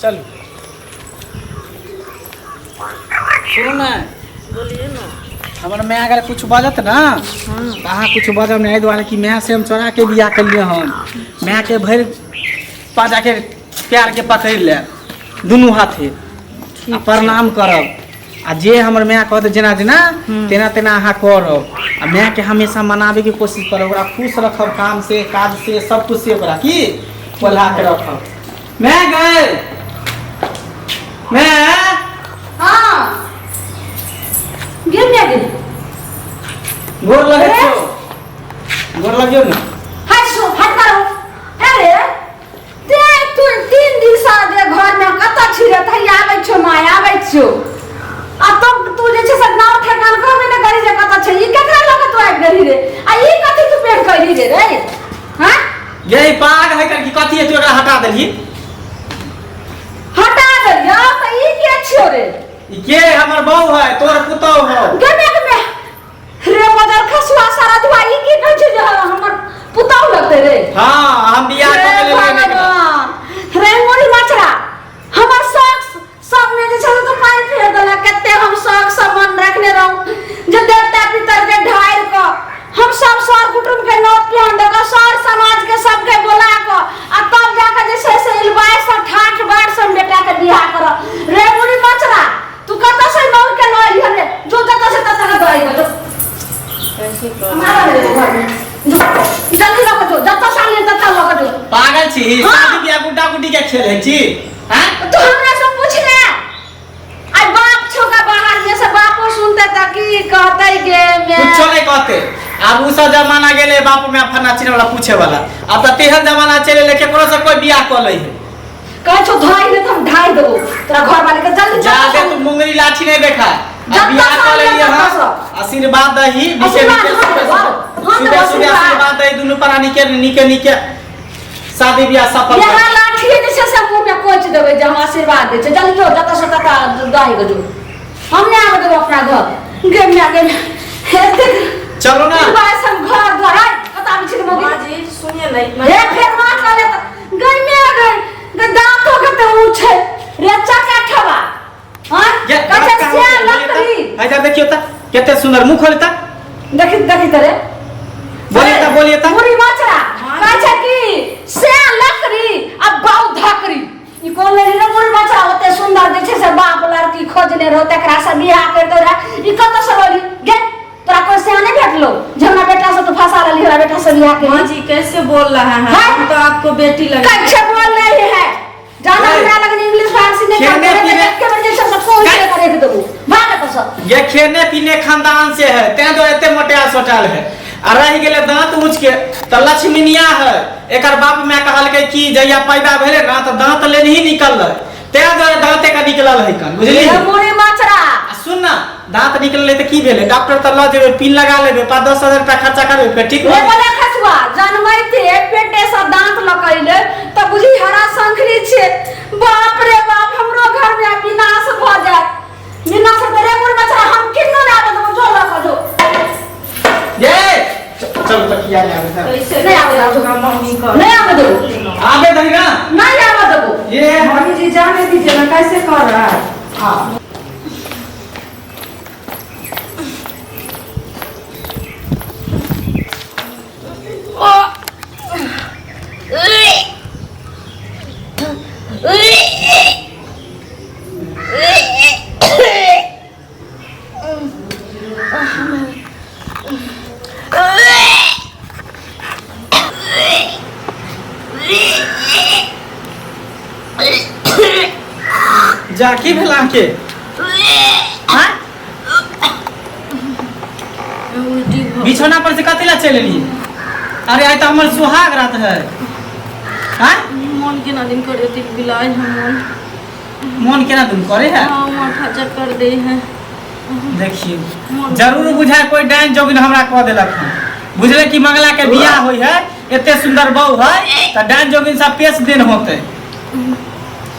चलो सुनो ना, बोलिए ना। हमारे मैं अगर कुछ बजत ना कहाँ कुछ बजब नहीं द्वारे कि मैं से हम चोरा के बिया कर लिए हम मैं के भर पाजा के प्यार के पकड़ ले दोनों हाथे प्रणाम करब आ जे हमर मैं कहते जेना जेना तेना तेना अहाँ करब आ मैं के हमेशा मनावे के कोशिश करब ओकरा खुश रखब काम से काज से सब कुछ से ओकरा की बोला के रखब। मैं गए मैं हाँ गिर गया गिर गोर लगे छो गोर लगियो ना हट सो हट करो। अरे ते तू 3 दिन से दे घर में कत छिरे थई आबै छो माय आबै छो आ तू जे छै से नाव ठेकान कहबे न करी जे कत छै ई केकरा लगे तू आबि गेली रे आ ई कथि तू पेड़ कइली रे रे हां ये पाग है कर की कथि है तू एकरा हटा देली हटा देलियो त ई के छियो रे ई के हमर बहू है तोर पुतौ हो गने में रे बदर खसुआ सारा दुआई की कहै छै जे हमर पुतौ लगते रे। हां हम बियाह कर लेले रे मोरी मचरा हमर शौक सब में जे छै तो पानी फेर देला कते हम शौक मन रखने रहू जे देवता पितर के ढाल को हम सब सर कुटुंब के नोट प्लान दे के सर समाज के सबके बोला को आ तब जाके जे छै से इलबाई से ठाठ बाट से बेटा के बियाह कर रे मोरी मचरा तू कत से नौ के नई रे जो कत से तत के दई गो कैसे कर हमारा रे घर में जल्दी लग जो जत साल ले तत लग जो पागल छी शादी बियाह गुड्डा गुड्डी के खेले छी हैं तू हमरा से पूछ ना आई बाप छोका बाहर में से बापो सुनते त की कहतै गे मैं कुछ नहीं कहते अब उ सब जमाना गेले बाप में फना चिने वाला पूछे वाला अब त तेहन जमाना चले ले केकरो से कोई बियाह क लई है कह छो धाई दे हम ढाई देबो तोरा घर वाले के जल्दी जा दे तू मुंगरी लाठी नहीं देखा अब बियाह क लेलिए हां आशीर्वाद दही नीचे नीचे सुबह सुबह आशीर्वाद दही दोनों प्राणी के निके शादी बियाह सफल यहां लाठी जे छै से मुंह में कोच देबे जे हम आशीर्वाद दे छै जल्दी जो जत से तत दाई गजो हम नहीं आवे देबो अपना घर गे मैं गे हेते चलो ना बस हम घर द्वार कता भी छै मगे मां जी सुनिए नहीं हे फेर मां करे त गई में गई दांतो के ते ऊंचे रेचा का ठबा हां कते से लकड़ी आ जा देखियो त केते सुंदर मुंह खोलता देखी तरे बोलिए त पूरी माचरा कह छै कि से लकड़ी अब बाऊ धकरी ई कोन ले रे पूरी माचरा ओते सुंदर देखे से बाप लड़की खोजने रहो तकरा से बियाह कर दो रे ई कत से बोली गे तोरा कोई से नहीं भेटलो जमना बेटा से तो फंसा लेली हमरा बेटा से बियाह के मां जी कैसे बोल रहा है हम तो आपको बेटी लगे कैसे बोल रही है जाना हमरा लगन इंग्लिश फारसी नहीं करते के वजह से सब कोई से करे के देबो भाग तो सब ये खेने पीने खानदान से है ते तो एते मोटे अस्पताल है आ रह गेले दांत ऊंच के त लक्ष्मीनिया है एकर बाप मैं कहल के कि जया पैदा भेले ना त दांत ले नहीं निकलल ते दांते का निकलल है कन बुझली ये मोरे माचरा सुन ना दांत निकलले त की भेले डॉक्टर त ल जेबे पिन लगा लेबे 5-10 हजार रुपया खर्चा करबे फिर ठीक रे बोले खसुआ जन्मैते पेटे से दांत लकैले त बुझी हरा संखरी छे बाप रे बाप हमरो घर में विनाश भ जाय विनाश तेरे मोर माचरा हम किन्नो ना आबे तो जो लक जो ये चल त किया ले आवे कैसे नहीं आवे तो मम्मी को नहीं आवे दो आगे दही ना नहीं आवे दो ये मम्मी जी जाने दीजिए ना कैसे कर रहा है हां जा की भेला के हां बिछौना पर से कतेला चले ली अरे आज तो हमर सुहाग रात है हां मन के ना दिन कर देती बिलाई हम मन केना तुम करे है हां माथा चक्कर दे है देखियो जरूर बुझाय कोई डाइन जोगिन हमरा कह देलक बुझले कि मंगला के बियाह होई है एते सुंदर बहू है त डाइन जोगिन सब पेश दिन होते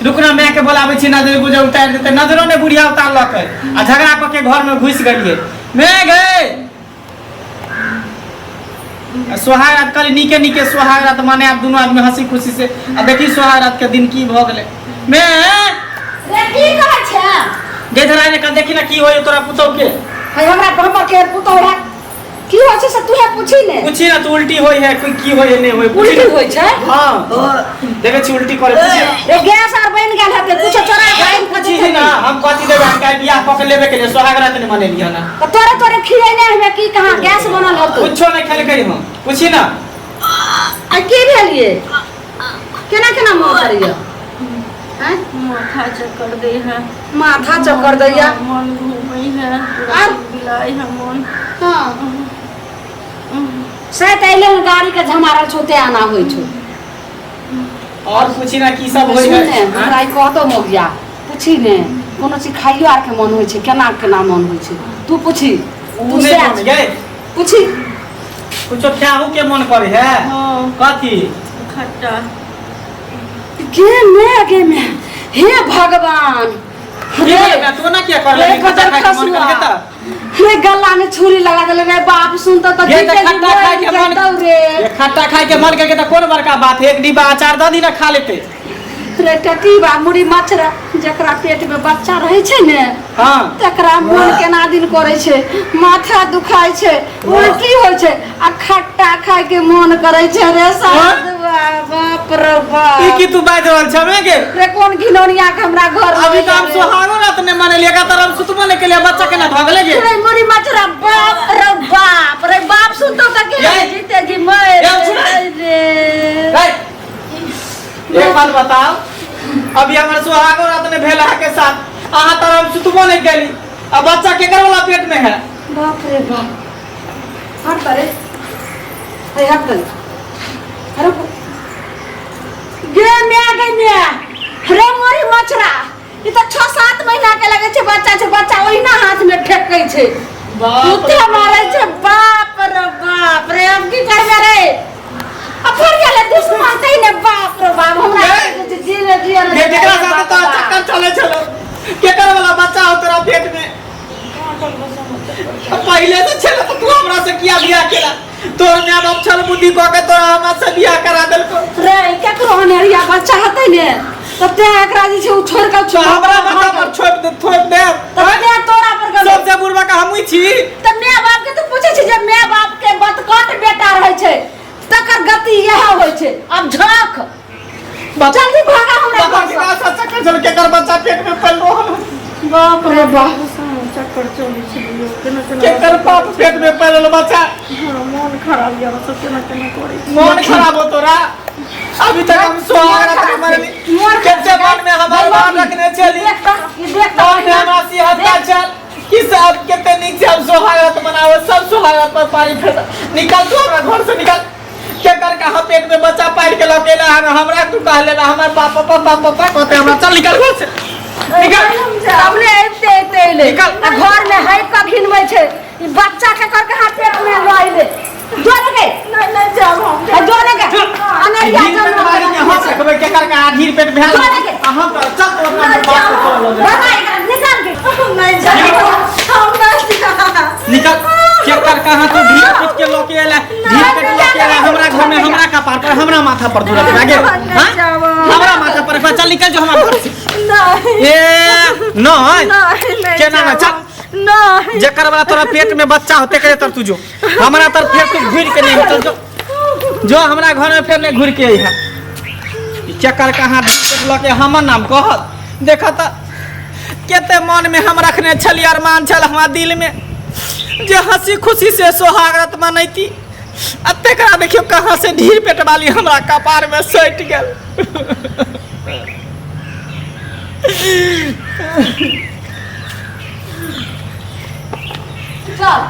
रुकना मैं के बोलावे छी नजर बुझे उतार देते नजरों ने बुढ़िया उतार लक आ झगड़ा क के घर में घुस गलिए मैं गए सोहाग रात कल नीके नीके सोहाग रात माने आप दोनों आदमी हंसी खुशी से अब देखी सोहाग रात के दिन की भ गेले मैं रे की कहै छै गे धराय ने कल देखी ना की होय तोरा पुतौ के है हमरा बहबा के पुतौरा की होइ छै से तूहे पूछी ने पूछी ना तू उल्टी होय है कोई की होय नहीं होय उल्टी होइ छै हां देखे छी उल्टी करे पूछी रे गैस आर बन गेल हते कुछ चोरा खाइन पूछी ना हम कथि देबे का बियाह क के लेबे के लिए सोहाग रात ने माने लिया ना तो तोरे खियैने हमे की कहां गैस बनल होतो कुछो नहीं खेल करी हम पूछी ना आ की भेलिए केना मोर करियो हैं माथा चक्कर दे है माथा चक्कर दैया मन घूमै है और? बिलाई है मन हां से तैले गाड़ी के झमारल छोते आना होई छो और पूछी ना की सब होय है सुन ने हमरा कहतो मोगिया पूछी ने कोनो चीज खाइयो आर के मन होई छै केना मन होई छै तू पूछी तू से गए पूछी कुछो खाहू के मन करे है हां कथी खट्टा गे मैं हे भगवान मैं तू ना क्या कर ले कदर खसुआ रे गला में छुरी लगा देले रे बाप सुनता तो ये खट्टा खाए के मन रे ये खट्टा खाए के मन करके तो कौन बड़का बात है एक डिब्बा अचार द दी ना खा लेते रे टटी बा मुड़ी मछरा जकरा पेट में बच्चा रहे छै ने हां तकरा मन केना दिन करे छै माथा दुखाय छै उल्टी होय छै आ खट्टा खाए के मन करे छै रे साधुआ बाप रे बाप ई की तू बाज रहल छमे के रे कोन घिनौनिया के हमरा घर अभी तो हम सोहागो रात ने माने लेगा तरम सुतबो ने के लिए बच्चा केना भागले गे रे मुड़ी मछरा बाप रे बाप सुनतो त के जीते जी मर रे एक बात बताओ अभी हमर सोहागो रात ने भेला के साथ आहा तरम सुतबो ने गेली अब बच्चा केकर वाला पेट में है बाप रे बाप हट करे ए हट करे अरे गे रे मोरी मछरा ई त 6-7 महीना के लगे छै बच्चा ओहिना हाथ में फेकै छै कुत्ते मारे छै बाप रे हम की करबे रे अफर गेले दुश्मन तै ने बाप रे बाप हमरा जीले ये जेकरा साथे तो चक्कर चले चलो केकर वाला बच्चा हो तेरा पेट में पहले तो चलो तो तू हमरा से किया बियाह केला तोर मां बाप छल बुद्धि क के तोरा हमरा से बियाह करा देलको रे केकरो हनेरिया बच्चा हतै ने त ते एकरा जे छै उ छोड़ के तो हमरा माथा पर छोड़ दे त ते तोरा पर गलो सबसे बुढ़वा का हमही छी त माय बाप के तो पूछे छै जे माय बाप के बतकट बेटा रहे छै तकर गति यह होय छै अब झक जल्दी भागा हमरा घर से सच्चा के चल के कर बच्चा पेट में पल रो बाप रे बाप चक्कर चली छलियो केना के कर पाप पेट में पल बच्चा मन खराब या सब केना करे मन खराब हो तोरा अभी तक हम सोहाग रात में मरनी कैसे मन में हमारे मान रखने चली और हमारा सिहत्ता चल किस आप कितने नीचे हम सोहाग रात मनाओ सब सोहाग रात पर पानी फेंक निकल तू हमरा घर से निकल के कर का हम पेट में बच्चा पार के लकेला है हमरा तू कह लेला हमार पापा कहते हमरा चल निकल घर से निकल सामने एते निकल घर में है का घिनबै छै ई बच्चा के कर के हाथ पेट में लइले जोरे के नहीं जाब हम जोरे के अनरिया पेट मारी में हो सकबे के कर का आधीर पेट भेल हम चल तो अपना बात को लो बाबा निकाल के नहीं जाब हम नहीं निकल के कर कहां तू ढील पीट के लकेला ढील पेट लकेला हमरा घर में हमरा कपार पर हमरा माथा पर दूर लागे हां हमरा माथा पर चल निकल जो हमारे घर से नहीं ए नहीं केना ना चल नहीं जेकर वाला तोरा पेट में बच्चा होते करे तर तू जो हमरा तर फिर तू घुर के नहीं चल जो हमरा घर में फिर नहीं घुर के आई है चक्कर कहां लके हमर नाम कहत देखा त केते मन में हम रखने छली अरमान छल हमरा दिल में जे हंसी खुशी से सोहाग रात मनैती अतेकरा देखियो कहां से ढील पेट वाली हमरा कपार में सट गेल चल